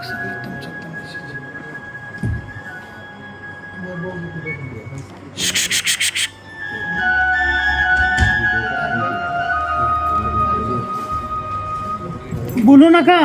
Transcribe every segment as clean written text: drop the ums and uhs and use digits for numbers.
लक्ष द्या तुमच्या तब्येतीची. बोलू नका.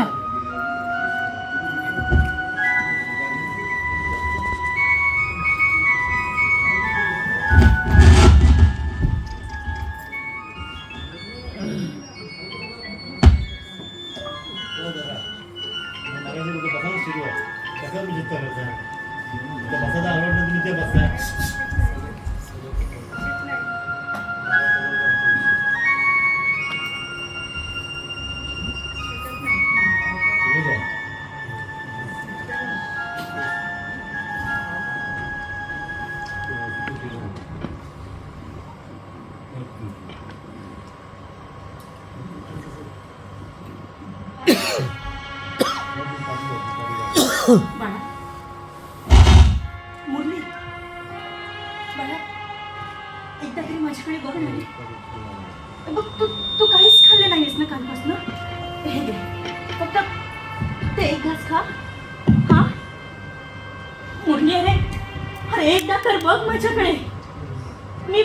बाळा, मुरली, बाळा, एकदा तरी माझ्याकडे बघ ना रे. बघ, तू काहीच खाल्लं नाहीस ना कालपासून. हे घे, फक्त ते एक घास खा. हा मुरली, अरे एकदा तर बघ माझ्याकडे. मी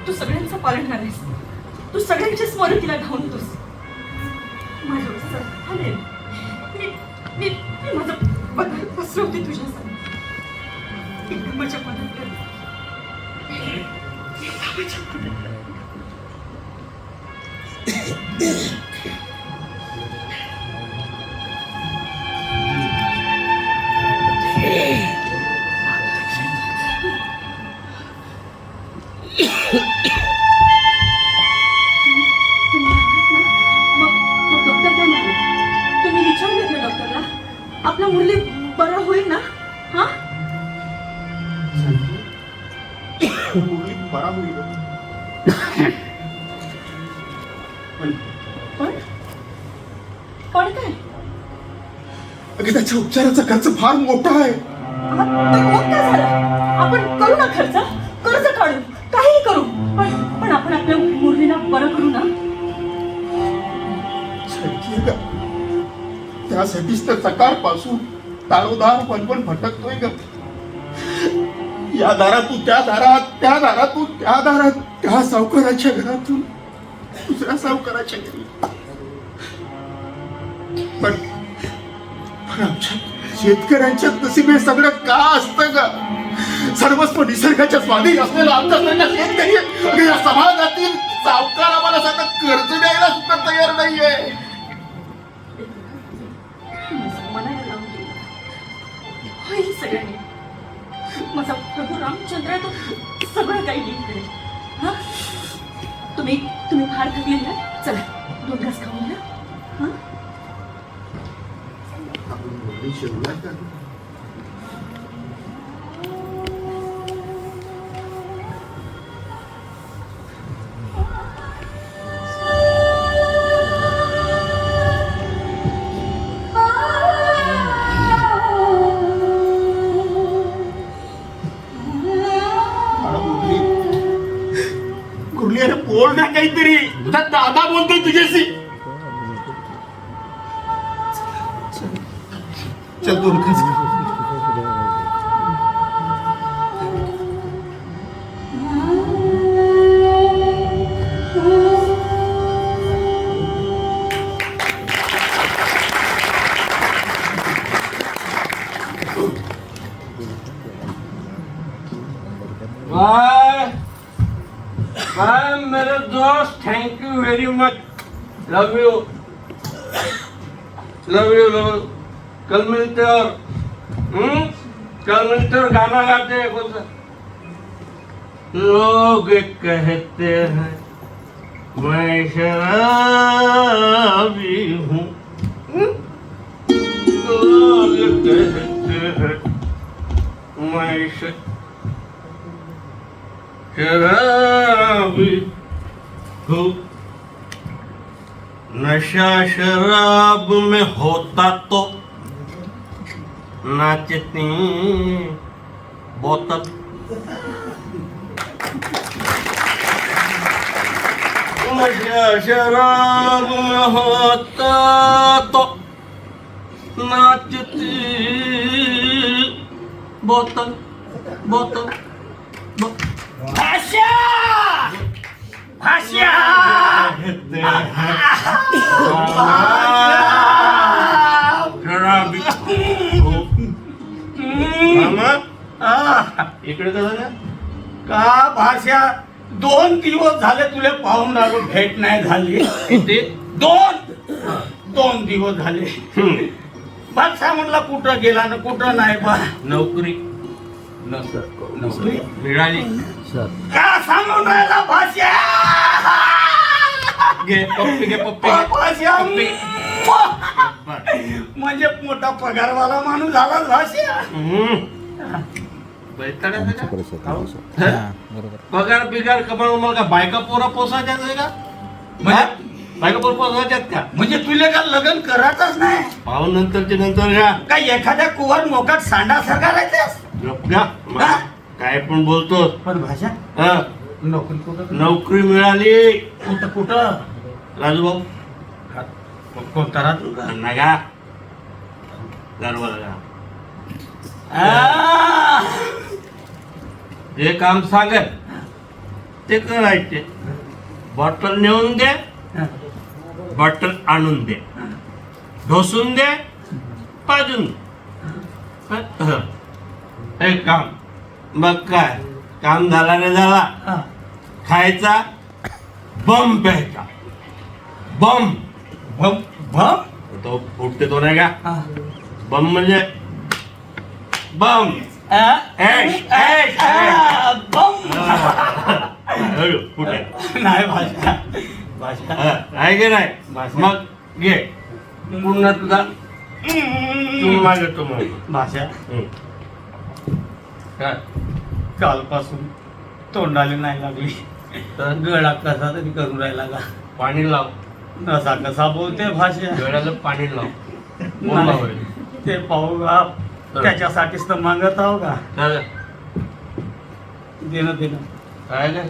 तू सगळ्यांचं पालन आहेस. तू सगळ्यांच्या स्मृतीला धावतोस. माझ्यावर मी माझं पदार्थ पसरवते तुझ्यासाठी. माझ्या पदार्थ आपला मुरली बरा होईल ना? हा मुरली बरा होईल. पण काय? अगं त्याच्या उपचाराचा खर्च फार मोठा आहे. मग काय झालं? आपण करू ना खर्च, कर्ज काढू, काहीही करू. पण आपण आपल्या मुरलीला बरं करू ना. त्यासाठीच तर सकाळपासून दारोदार बनबन भटकतोय ग. या दारातून त्या दारात, त्या दारातून त्या दारात, त्या सावकाराच्या घरातून दुसऱ्या सावकाराच्या घरी. पण आमच्या शेतकऱ्यांच्या नशिबे सगळं का असतं ग? सर्वस्व निसर्गाच्या स्वाधीन असलेला आमच्यासारखा शेतकरी या समाजातील सावकार आम्हाला साधा कर्ज द्यायला सुद्धा तयार नाहीये. सगळ्यांनी माझा प्रभू रामचंद्र तो सगळं काही नीट करेल. हा तुम्ही फार थकले ना. चला 2 घास खाऊन घ्या. हा बोल ना काहीतरी. तुझा दादा बोलतोय तुझ्याशी. चल 2 घास खा. मेरे दोस्त, thank you very much. Love you love you love. कल मिलते और कल मिलते और गाना गाते हैं. बोलते लोग कहते हैं मैं शराबी हूँ. लोग कहते हैं मैं शराबी हूँ. नशा शराब में होता तो नाचती बोतल. नशा शराब में होता तो नाचती बोतल बोतल भाषा भाषा शराबी मामा इकडे कसं ना का भाषा 2 दिवस झाले तुले पाहून राहिलो भेट नाही झाली किती 2 दिवस झाले भाषा म्हणला कुठं गेला ना कुठं नाही बा नोकरी नोकरी मिळाली का सांगून राहिला भाषा घे पप्पी घे पप्पी भाषा पप्पी. म्हणजे मोठा पगारवाला माणूस झाला भाषा पगार बिगार कमावून मला का बायका पोरा पोसायच्यात आहे का बायका पोरा पोसायच्यात का म्हणजे तुले का लग्न करायचंच नाही पाहून नंतरचे नंतर का काय एखाद्या कुवार मोकाट सांडासारखा राहतेस गप घ्या. हा? काय पण बोलतो पण भाषा हा. नोकरी कुठं नोकरी मिळाली कुठं कुठं राजूभाऊ कोणता राहतो का नगा गारवाला जे काम सांगत ते करायचे बॉटल नेऊन दे बॉटल आणून दे ढोसून दे पाजून दे. हे काम मग काय काम झाला रे झाला खायचा बम प्यायचा बम भम भम तो फुटते तो नाही का बम म्हणजे बम ऐश ऐश फुटे नाही भाषा भाषा आहे की नाही मग घे पुन्हा तुझा चुम्मा घेतो मग भाषा काय कालपासून तोंडाला नाही लागली तर गळा कसा तरी करून राहिला का पाणी लाव कसा कसा बोलते भाषा डोळ्याला पाणी लाव कोण नाही. लावेल? ते पाहू का त्याच्यासाठीच तर मागत आहो का चालेल. देणं देणं काय काय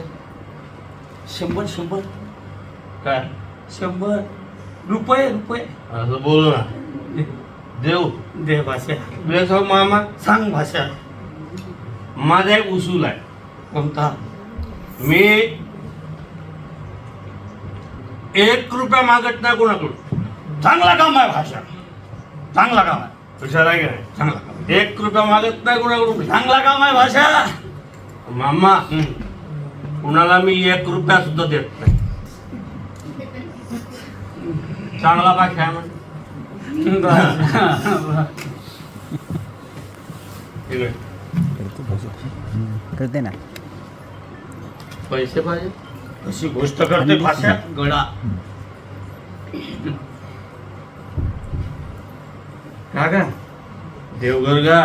100 काय 100 रुपये असं बोलू ना देऊ दे भाषा तुला सांग मामा सांग भाषा माझा एक उसूल आहे कोणता मी 1 रुपया मागत नाही कोणाकडून चांगला काम आहे भाषा चांगला काम आहे हुशार आहे का नाही चांगला काम 1 रुपया मागत नाही कोणाकडून चांगला काम आहे भाषा मामा कुणाला मी 1 रुपया सुद्धा देत नाही चांगला भाषा आहे म्हणजे करते ना पैसे पाहिजे कशी गोष्ट करते भाषा गळा का देवघर का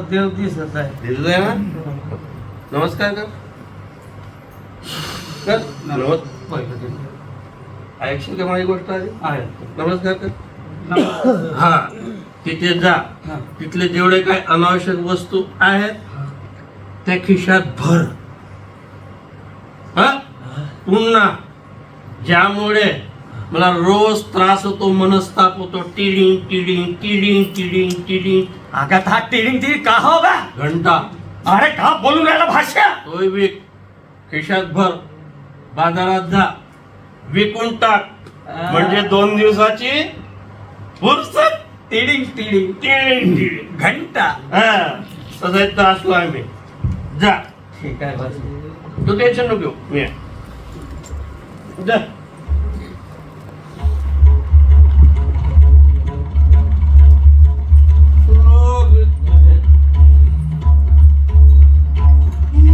देव दिसत आहे दिसत आहे ना नमस्कार कर कर ऐकशील का माझी गोष्ट आहे नमस्कार कर हा तिथे जा तिथले जेवढे काही अनावश्यक वस्तू आहेत त्या खिशात भर हा पुन्हा ज्यामुळे मला रोज त्रास होतो मनस्ताप होतो tiding tiding tiding tiding tiding आगात हा टिरिंग टिरिंग का होगा घंटा अरे का बोलून राहिला भाषा तोही विक खिशात भर बाजारात जा विकून टाक म्हणजे 2 दिवसाची फुरसत टिडिंग टिडिंग टिडिंग टिडिंग घंटा तसा तर असलो आहे मी जा ठीक आहे भाषा तू टेन्शन नको घेऊ मी आहे. जा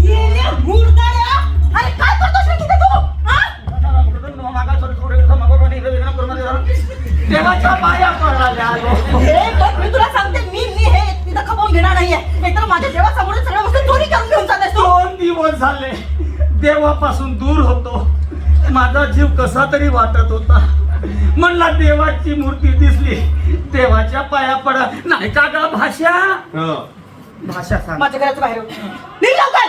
येल्या मुर्दाड्या! अरे काय करतोस रे तिथे तू? हा? देवाच्या पाया पडायला आलो. हे बघ, मी तुला सांगते मी हे तिथं खपवून घेणार नाहीये नाहीतर माझ्या देवासमोर सगळ्या वस्तू चोरी करून घेऊन चालतेस तू 2 दिवस झाले देवापासून दूर होतो माझा जीव कसा तरी वाटत होता म्हणला देवाची मूर्ती दिसली देवाच्या पाया पडा नाही का ग भाषा भाषा सांग माझ्या घराच्या बाहेर निघ लवकर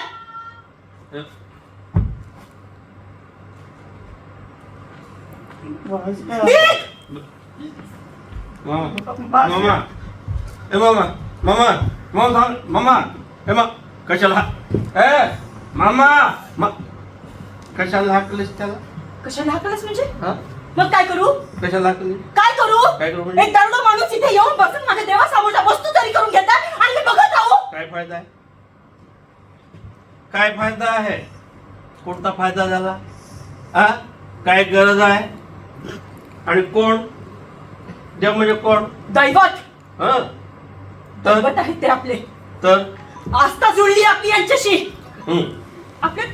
मामा ए मामा मामा मामा मामा ए मा कशाला ए मामा कशाला हाकलीस त्याला कशाला हाकलस म्हणजे हा मग काय करू कशाला हाकली काय करू काय करू म्हणजे? एक दारुडा माणूस इथे येऊन बसून माझ्या देवासमोरच्या वस्तू तरी करून घेतात आणि मी बघत आहो. काय फायदा आहे काय फायदा आहे कोणता फायदा झाला हा काय गरज आहे आणि कोण देव म्हणजे कोण दैवत हा तर दैवत आहेत ते आपले तर आस्था जुळली आपली यांच्याशी हम्म. आपल्या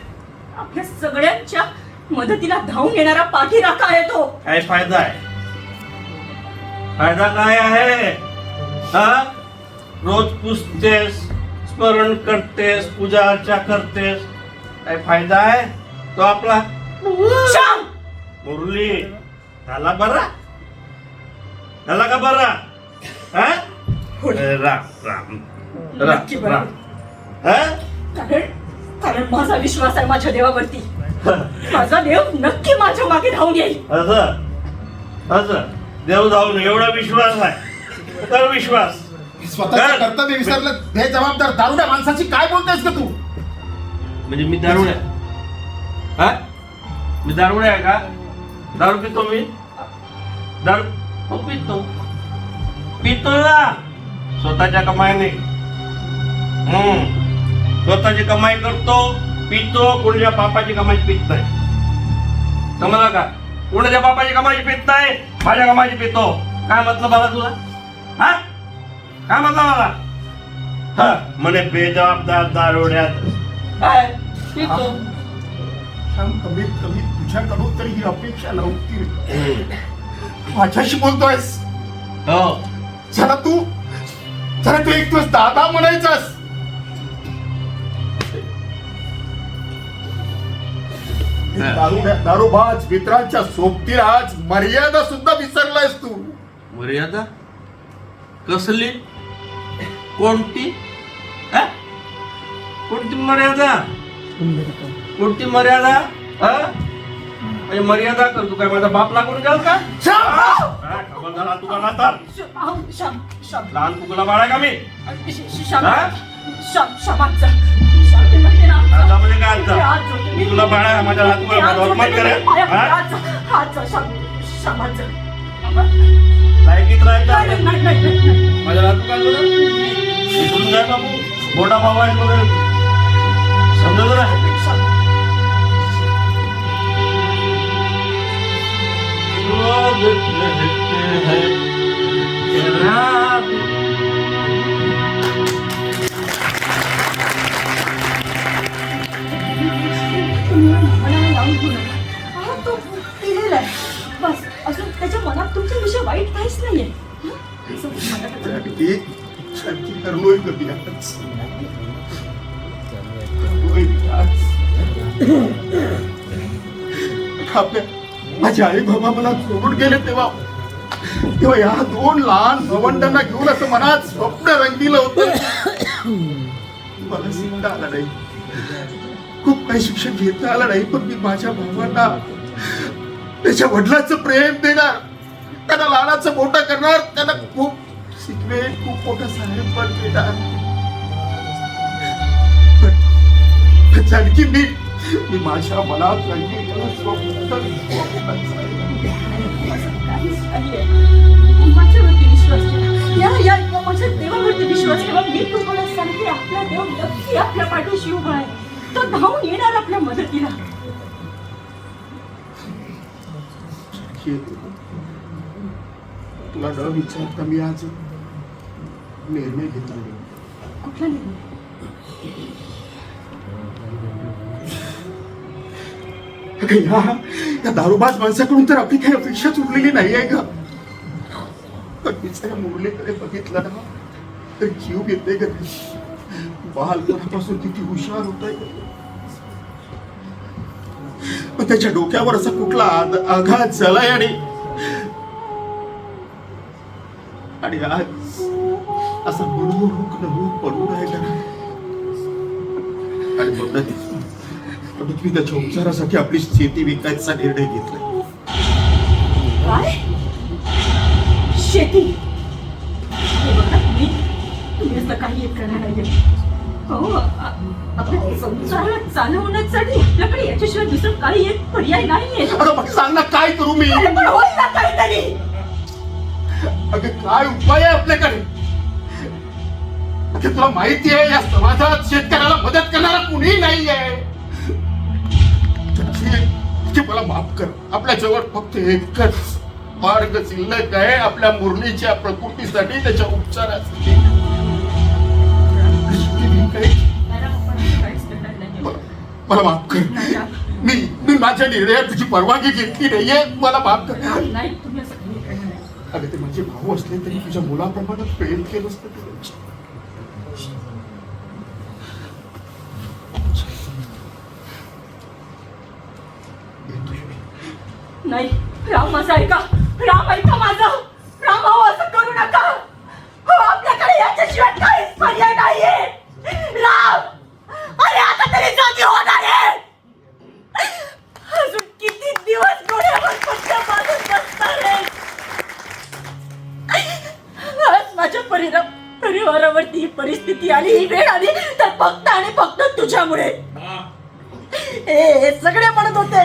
आपल्या सगळ्यांच्या मदतीला धावून येणारा पाठीराखा आहे तो. काय फायदा आहे फायदा काय आहे हा रोज पुसतेस स्मरण करतेस पूजा अर्चा करतेस काय फायदा आहे तो आपला श्याम मुरली झाला बरा झाला का बरा हा राम राम राम नक्की बरा. राम हा कारण माझा विश्वास आहे माझ्या देवावरती. माझा देव नक्की माझ्या मागे धावून येईल. असं देव जाऊन एवढा विश्वास आहे तर विश्वास स्वतःचं कर्तव्य विसरलं हे जबाबदार दारुड्या माणसाची काय बोलतेस का तू म्हणजे मी दारुड आहे हा मी दारुड आहे का दारू पितो मी दारू हो पितो ना स्वतःच्या कमाईने स्वतःची कमाई करतो पितो कोणाच्या बापाची कमाई पित नाही समजला का कोणाच्या बापाची कमाई पित नाही माझ्या कमाईची पितो काय मतलब मला तुला हा काय मतलब मला हा म्हणे बेजबाबदार दारुड्यात काय पितो श्याम, कमीत कमी तुझ्याकडून तरी ही अपेक्षा नव्हती माझ्याशी बोलतोयस हो जरा तू एक दिवस दादा म्हणायचास दारूबाज मित्रांच्या सोबतीला आज मर्यादा सुद्धा विसरलायस तू मर्यादा कसली कोणती हा? कोणती मर्यादा कोणती मर्यादा हा? म्हणजे मर्यादा करतो काय माझा बाप लागून जाल का खबर झाला तुला नाता श्याम श्याम लहान तुला बाळा का मी श्याम हा? श्याम श्यामाचा श्याम ते म्हणते ना आता म्हणजे काय मी आज आता जोडते, मी- तुला बाळा आहे, माझ्या हात मी आज जोडते, अपमान करेल मी हा? हातचा श्यामाचा लायकीत नाही राहायचं नाही नाही नाही माझ्या हात काय झालं विसरून जाय बाबू मोठा भाऊ आहे वगैरे समजलं ना मला लावून घेऊ नका. हा, तो पिलेला आहे. बस अजून त्याच्या मनात तुमच्याविषयी वाईट काहीच नाहीये हं? असं मनात- एक शांती करलोय कधी आज करलोय आज. आपल्या माझे आई बाबा मला सोडून गेले तेव्हा या दोन लहान भवंडांना घेऊन असं मनात स्वप्न रंगीलं होतं मला शिकता आलं नाही खूप काही शिक्षण घेता आलं नाही पण मी माझ्या भावांना त्याच्या वडिलांचं प्रेम देणार त्यांना लहानाचं मोठं करणार त्यांना खूप शिकवेन खूप मोठं साहेब पण देणार पण आणखी मी माझ्या मनात रंगीलं काहीच नाहीये. माझ्यावरती विश्वास ठेवा. या माझ्या देवावरती विश्वास ठेवा. मी तुम्हाला सांगते आपला देव नक्की आपल्या पाठीशी उभा आहे. तो धावून येणार आपल्या मदतीला. तुला न विचारता मी आज निर्णय घेतला कुठला निर्णय? या दारूबाज माणसाकडून तर आपली काही अपेक्षाच उरलेली नाही आहे का पण मी जरा मुरलीकडे बघितलं ना तर जीव येते का बालपणापासून किती हुशार होत आहे पण त्याच्या डोक्यावर असा कुठला आघात झालाय आणि आज असा मनोरुग्ण होऊन पडून आहे का आणि म्हणून मी त्याच्या उपचारासाठी आपली शेती विकायचा निर्णय घेतला काय? शेती? हे बघा, तुम्ही असं काही एक करणार नाहीये. हो, आपल्या संसाराला चालवण्यासाठी आपल्याकडे याच्याशिवाय दुसरं काही एक पर्याय नाहीये. अगं मग सांग ना, काय करू मी? पण होईल ना काहीतरी. अगं काय उपाय आहे आपल्याकडे? अगं तुला माहिती आहे, या समाजात शेतकऱ्याला मदत करणारा कुणी नाहीये. मला माफ कर. आपल्या जवळ फक्त एकच मार्ग शिल्लक आहे, आपल्या मुरलीच्या प्रकृतीसाठी, त्याच्या उपचारासाठी. मला माफ कर. मी माझ्या निर्णयात तुझी परवानगी घेतली नाहीये. मला माफ कर. नाही, तुम्ही असं काही करणार नाही. अगं ते माझे भाऊ असले तरी तुझ्या मुलाप्रमाणे प्रेम केलं असतं तुला. नाही, राम माझा ऐका. राम ऐका माझं. राम हो, असं करू नका. हो, आपल्याकडे याच्याशिवाय काहीच पर्याय नाहीये. राम, अरे आता तरी जागी होणार आहे. अजून किती दिवस डोळ्यावर पट्ट्या बांधून बसणार आहे? आज माझ्या परिवारावरती ही परिस्थिती आली, ही वेळ आली, तर फक्त आणि फक्त तुझ्यामुळे. हे सगळे म्हणत होते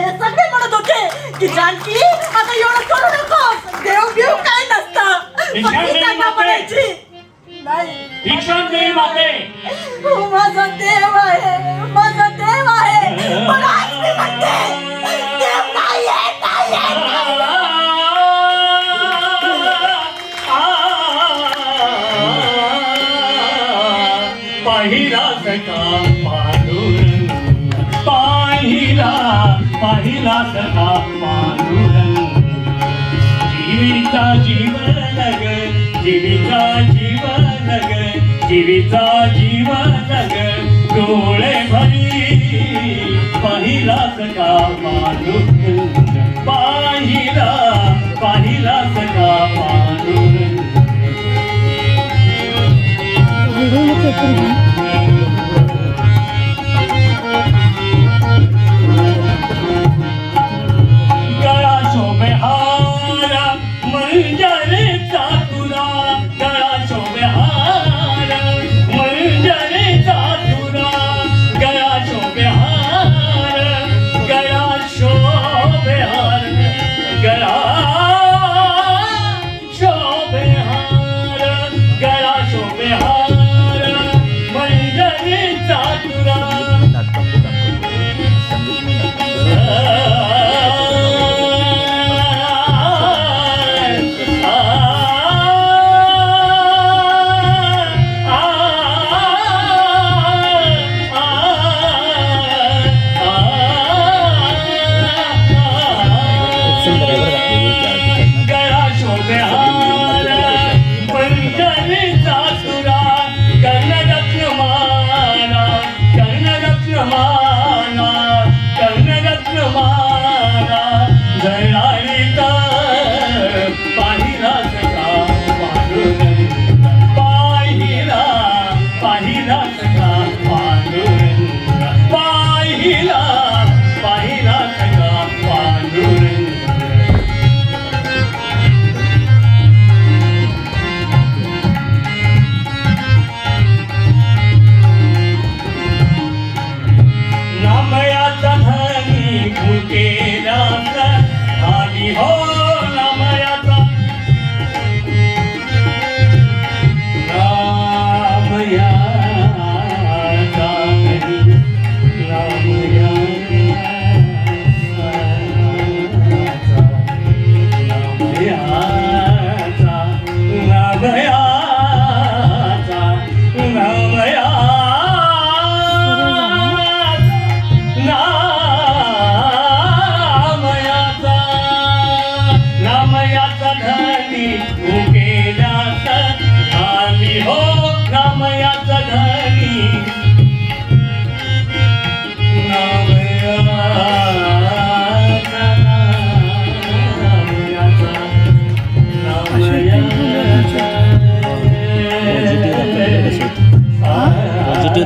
की जानकी आता एवढं करू नको, देव बिव काय नसतं. पण मी त्यांना म्हणायची नाही, हो, माझा देव आहे, पण आज मी म्हणते देव नाहीये. पाहिला सका पांडुरंग, पाहिला सका पांडुरंग. जीविता जीवन ग, जीविता जीवन ग, डोळे भरी पाहिला सका पांडुरंग, पाहिला सका पांडुरंग. गळा शोभे हारा मंजरेचा तुरा, गळा शोभे हारा मंजरेचा तुरा, गळा शोभे हार, गळा शोभे हार, गळा शोभे हार, गळा शोभे हार मंजरेचा तुरा.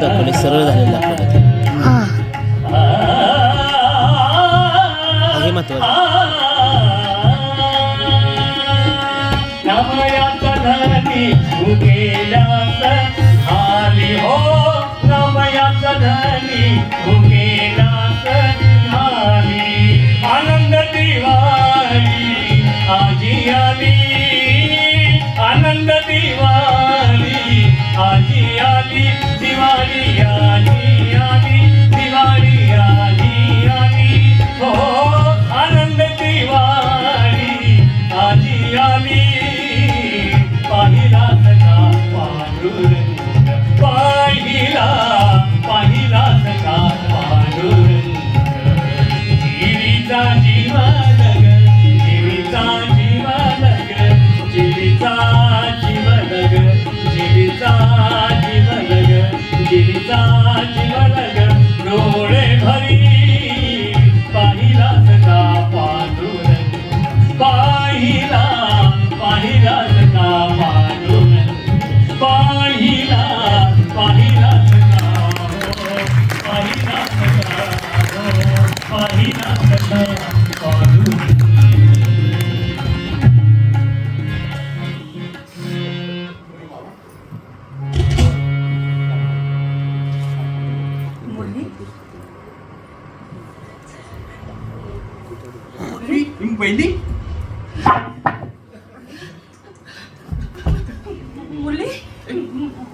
दाखवले, सरळ झालेलं दाखवले. हे महत्वाचं. भुकेल्यास आली हो रामयाचा धनी भुकेल्यास आली आनंद दिवाळी आजी आली आनंद दिवाळी आजी आली दिवाळी आजी आली दिवाळी आजी आली हो आनंद दिवाळी आजी आली पाहिला सखा पांडुरंग पाहिला पाहिला सखा पांडुरंग जीवीचा जीवनग जीवीचा जीवनग जीवीचा जीवनग जीवीचा जीवनग जीवीचा जीवनग डोळे भरी पाहिला सखा पांडुरंग पाहिला पाहिला सखा पांडुरंग पाहिला पाहिला सखा पाहिला सखा पाहिला सखा पांडुरंग मुरली पहिली मुरली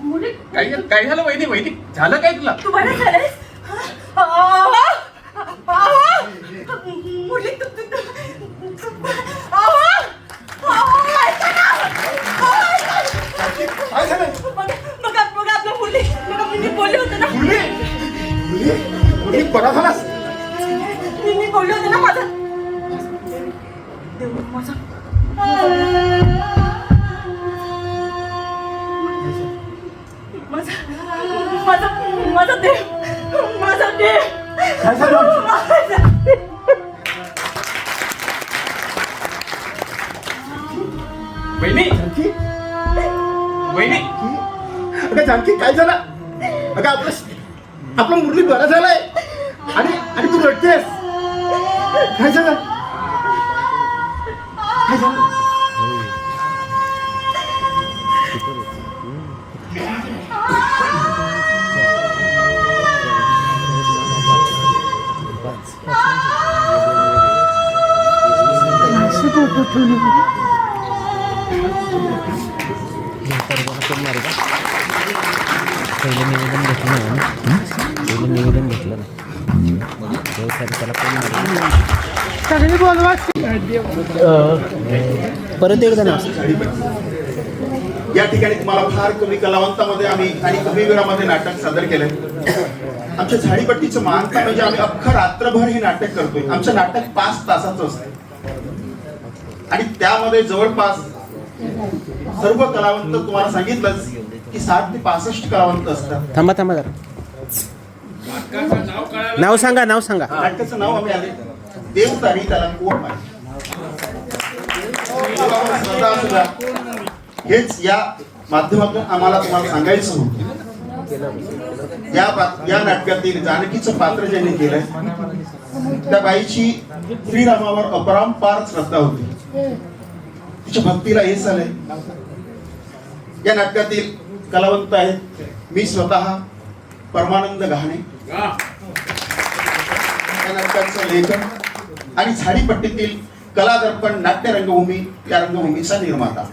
मुरली काय झालं वहिनी वहिनी झालं काय तुला तू बरं झालंस मुरली काय झालं बघा आपलं मुरली बघा मी बोलले होते ना मुरली मुरली मुरली बरा झालास मी बोलले होते ना माझा देव माझा माझा माझा देव माझा देव काय झालं वहिनी जानकी वहिनी अगं जानकी काय झालं अगं आपलं मुरली बरा झालाय आणि तू रडतेस काय झालं काय झालं पहिलं निवेदन घेतलं ना पहिलं निवेदन घेतलं ना त्याला परत एकदा ना या ठिकाणी तुम्हाला फार कमी कलावंतामध्ये आम्ही आणि कमी वेळामध्ये नाटक सादर केलंय आमच्या झाडीपट्टीचं मानता म्हणजे आम्ही अख्खं रात्रभर हे नाटक करतोय आमचं नाटक 5 तासाचं असतं आणि त्यामध्ये जवळपास सर्व कलावंत तुम्हाला सांगितलंच की 60 ते 65 कलावंत असतात थांबा जरा नाव सांगा नाटकाचं नाव आम्ही आले देवतारी त्याला कोण माहिती हेच या माध्यमातून आम्हाला तुम्हाला सांगायचं होतं या नाटकातील जानकीचं पात्र ज्यांनी केलंय त्या बाईची श्रीरामावर अपरंपार श्रद्धा होती तिच्या भक्तीला यश आलंय या नाटकातील कलावंत आहेत मी स्वतः परमानंद गहाणे या नाटकाचं लेखन आणि झाडीपट्टीतील कला दर्पण नाट्य रंगभूमी या रंगभूमीचा निर्माता